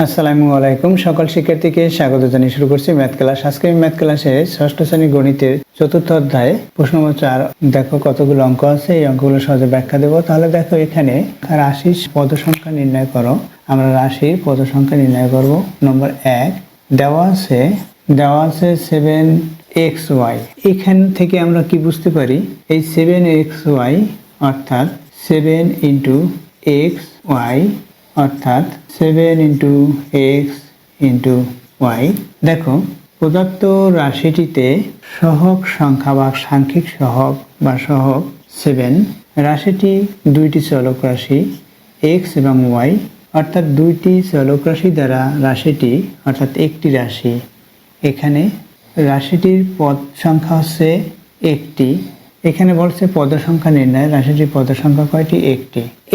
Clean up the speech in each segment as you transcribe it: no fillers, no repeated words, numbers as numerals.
আসসালামু আলাইকুম। সকল শিক্ষার্থীকে স্বাগত জানিয়ে শুরু করছি ম্যাথ ক্লাস। আজকে ম্যাথ ক্লাসে ষষ্ঠ শ্রেণীর গণিতের চতুর্থ অধ্যায়ে প্রশ্ন নম্বর 4। দেখো কতগুলো অঙ্ক আছে, এই অঙ্কগুলো সহজে ব্যাখ্যা দেবো। তাহলে দেখো এখানে রাশির পদ সংখ্যা নির্ণয় করো। আমরা রাশির পদ সংখ্যা নির্ণয় করব। নম্বর 1 দেওয়া আছে 7xy। এখান থেকে আমরা কি বুঝতে পারি, এই 7xy অর্থাৎ 7 ইন্টু এক্স ওয়াই অর্থাৎ 7 ইন্টু এক্স ইন্টু ওয়াই। দেখো প্রদত্ত রাশিটিতে সহগ সংখ্যা বা সাংখ্যিক সহগ বা সহগ 7। রাশিটি দুইটি চলক রাশি এক্স এবং ওয়াই, অর্থাৎ দুইটি চলক রাশি দ্বারা রাশিটি অর্থাৎ একটি রাশি। এখানে রাশিটির পদ সংখ্যা হচ্ছে একটি। এখানে বলছে পদ সংখ্যা নির্ণয়। রাশিটির পদ সংখ্যা কয়টি?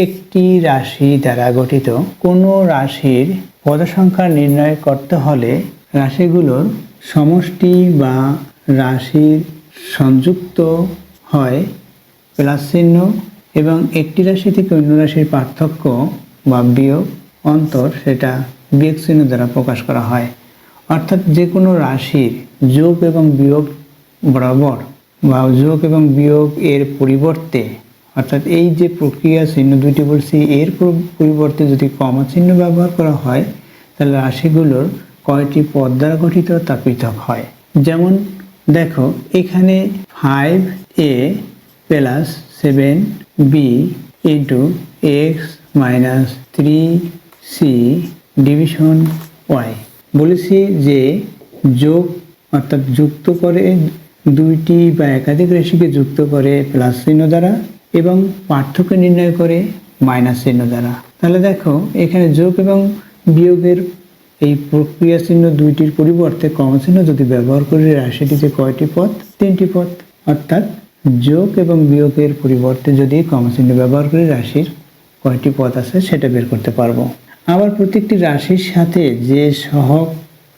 একটি রাশি দ্বারা গঠিত কোনো রাশির পদ সংখ্যা নির্ণয় করতে হলে রাশিগুলোর সমষ্টি বা রাশির সংযুক্ত হয় প্লাস চিহ্ন এবং একটি রাশি থেকে অন্য রাশির পার্থক্য বা বিয়োগ অন্তর সেটা বিয়োগ চিহ্ন দ্বারা প্রকাশ করা হয়। অর্থাৎ যে কোনো রাশির যোগ এবং বিয়োগ বরাবর বা যোগ এবং বিয়োগ এর পরিবর্তে, অর্থাৎ এই যে প্রক্রিয়া চিহ্ন দুইটি বলছি, এর পরিবর্তে যদি কমা চিহ্ন ব্যবহার করা হয় তাহলে রাশিগুলোর কয়টি পদ দ্বারা গঠিত তা পৃথক হয়। যেমন দেখো এখানে 5a plus 7b into x minus 3c division y. বলেছি যে যোগ অর্থাৎ যুক্ত করে দুইটি বা একাধিক রাশিকে যুক্ত করে প্লাস চিহ্ন দ্বারা এবং পার্থক্য নির্ণয় করে মাইনাস চিহ্ন দ্বারা। তাহলে দেখো এখানে যোগ এবং বিয়োগের এই প্রক্রিয়া চিহ্ন দুইটির পরিবর্তে কমা চিহ্ন যদি ব্যবহার করি রাশিটিতে কয়টি পদ? 3টি পদ। অর্থাৎ যোগ এবং বিয়োগের পরিবর্তে যদি কমা চিহ্ন ব্যবহার করি রাশির কয়টি পদ আছে সেটা বের করতে পারবো। আবার প্রত্যেকটি রাশির সাথে যে সহগ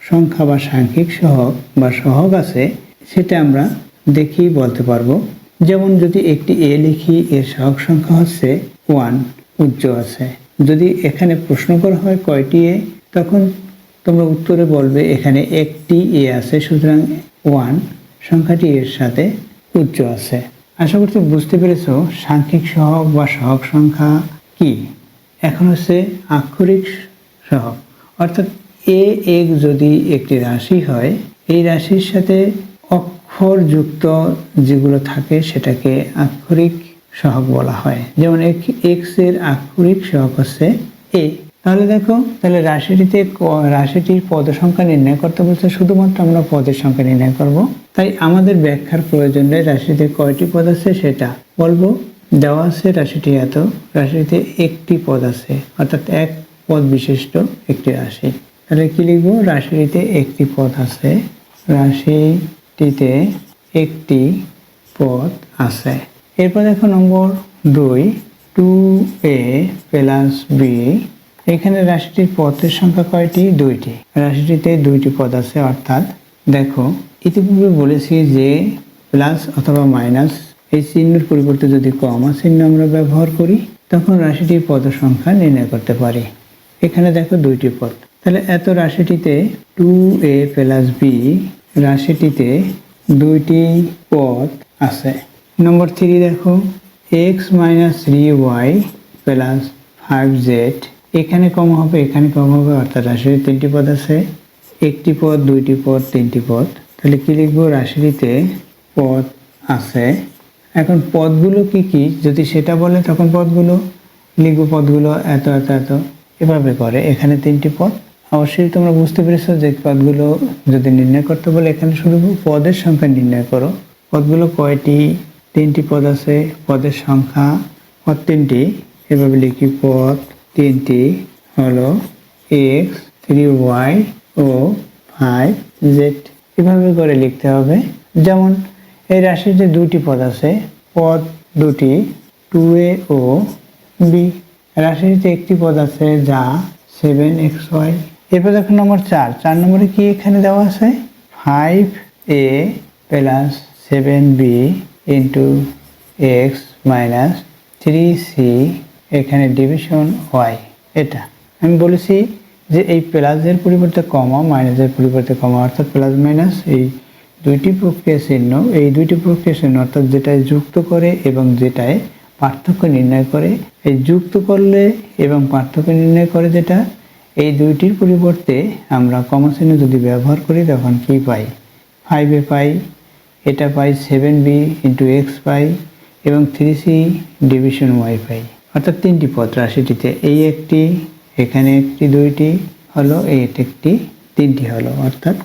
সংখ্যা বা সাংখ্যিক সহগ বা সহগ আছে সেটা আমরা দেখেই বলতে পারবো। যেমন যদি একটি এ লিখি, এর সহগ সংখ্যা হচ্ছে 1 উচ্চ আছে। যদি এখানে প্রশ্ন করা হয় কয়টি এ, তখন তোমরা উত্তরে বলবে এখানে একটি এ আছে, সুতরাং 1 সংখ্যাটি এর সাথে উচ্চ আছে। আশা করছি বুঝতে পেরেছো সাংখ্যিক সহগ বা সহগ সংখ্যা কি। এখন হচ্ছে আক্ষরিক সহগ, অর্থাৎ এ এক যদি একটি রাশি হয়, এই রাশির সাথে অক্ষর যুক্ত যেগুলো থাকে সেটাকে আক্ষরিক সহগ বলা হয়। যেমন এক্স এর আক্ষরিক সহগ হচ্ছে এ। তাহলে দেখো, তাহলে রাশিটির পদ সংখ্যা নির্ণয় করতে বলছে, শুধুমাত্র আমরা পদের সংখ্যা নির্ণয় করব। তাই আমাদের ব্যাখ্যার প্রয়োজন নেই রাশিতে কয়টি পদ আছে সেটা বলবো। দেওয়া আছে রাশিটি এত, রাশিটিতে একটি পদ আছে, অর্থাৎ এক পদ বিশিষ্ট একটি রাশি। তাহলে কি লিখবো? রাশিটিতে একটি পদ আছে, রাশিটিতে একটি পদ আছে। এরপর দেখো নম্বর 2, 2a প্লাস b। এখানে রাশিটির পদের সংখ্যা কয়টি? 2টি। রাশিটিতে 2টি পদ আছে, অর্থাৎ দেখো ইতিপূর্বে বলেছি যে প্লাস অথবা মাইনাস এই চিহ্নের পরিবর্তে যদি কমা চিহ্ন আমরা ব্যবহার করি তখন রাশিটির পদ সংখ্যা নির্ণয় করতে পারি। এখানে দেখো 2টি পদ, তাহলে এত রাশিটিতে 2a প্লাস b রাশিটিতে 2টি পদ আছে। নম্বর 3 দেখো x minus 3y plus 5z। এখানে কম হবে, এখানে কম হবে, অর্থাৎ রাশিটির 3টি পদ আছে। একটি পদ, 2টি পদ, 3টি পদ। তাহলে কি লিখবো? রাশিটিতে পদ আছে। এখন পদগুলো কি কি যদি সেটা বলে তখন পদগুলো লিখবো। পদগুলো এত এত এত এভাবে করে। এখানে 3টি পদ। অবশ্যই তোমরা বুঝতে পেরেছো যে পদগুলো যদি নির্ণয় করতে বলে এখানে শুধু পদের সংখ্যা নির্ণয় করো। পদগুলো কয়টি? 3টি পদ আছে। পদের সংখ্যা পদ 3টি, এভাবে লিখি। পদ 3টি হলো x, 3y ও 5z। এভাবে করে লিখতে হবে। যেমন এই রাশিতে 2টি পদ আছে, পদ 2টি 2a ও b। রাশিতে একটি পদ আছে যা 7xy। এরপর দেখো নম্বর 4 নম্বরে কি এখানে দেওয়া আছে? 5a plus 7b into x minus 3c এখানে ডিভিশন ওয়াই। এটা আমি বলেছি যে এই প্লাসের পরিবর্তে কমা, মাইনাসের পরিবর্তে কমা, অর্থাৎ প্লাস মাইনাস এই দুইটি প্রক্রিয়া চিহ্ন, এই দুইটি প্রক্রিয়া চিহ্ন অর্থাৎ যেটায় যুক্ত করে এবং যেটায় পার্থক্য নির্ণয় করে, এই যুক্ত করলে এবং পার্থক্য নির্ণয় করে যেটা, এই দুইটির পরিবর্তে আমরা কমা চিহ্ন যদি ব্যবহার করি তখন কি পাই? 5a পাই, এটা পাই 7b ইন্টু এক্স পাই এবং 3c ডিভিশন ওয়াই পাই। অর্থাৎ তিনটি পদ রাশিটিতে, এই একটি, এখানে একটি, দুইটি হলো, এই একটি, তিনটি হলো, অর্থাৎ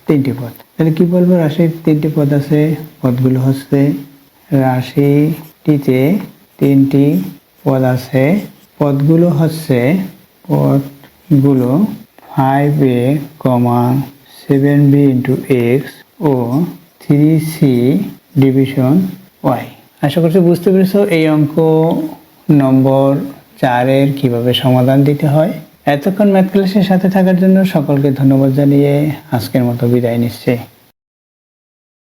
তিনটি পদ। তাহলে কি বলবো? রাশির তিনটি পদ আছে, পদগুলো হচ্ছে, রাশিটিতে তিনটি পদ আছে, পদগুলো হচ্ছে, পদগুলো 5a, 7b ইন্টু এক্স ও 3c ডিভিশন ওয়াই। আশা করছি বুঝতে পেরেছো এই অঙ্ক নম্বর 4-এর কিভাবে সমাধান দিতে হয়। এতক্ষণ ম্যাথ ক্লাসের সাথে থাকার জন্য সকলকে ধন্যবাদ জানিয়ে আজকের মতো বিদায় নিচ্ছি।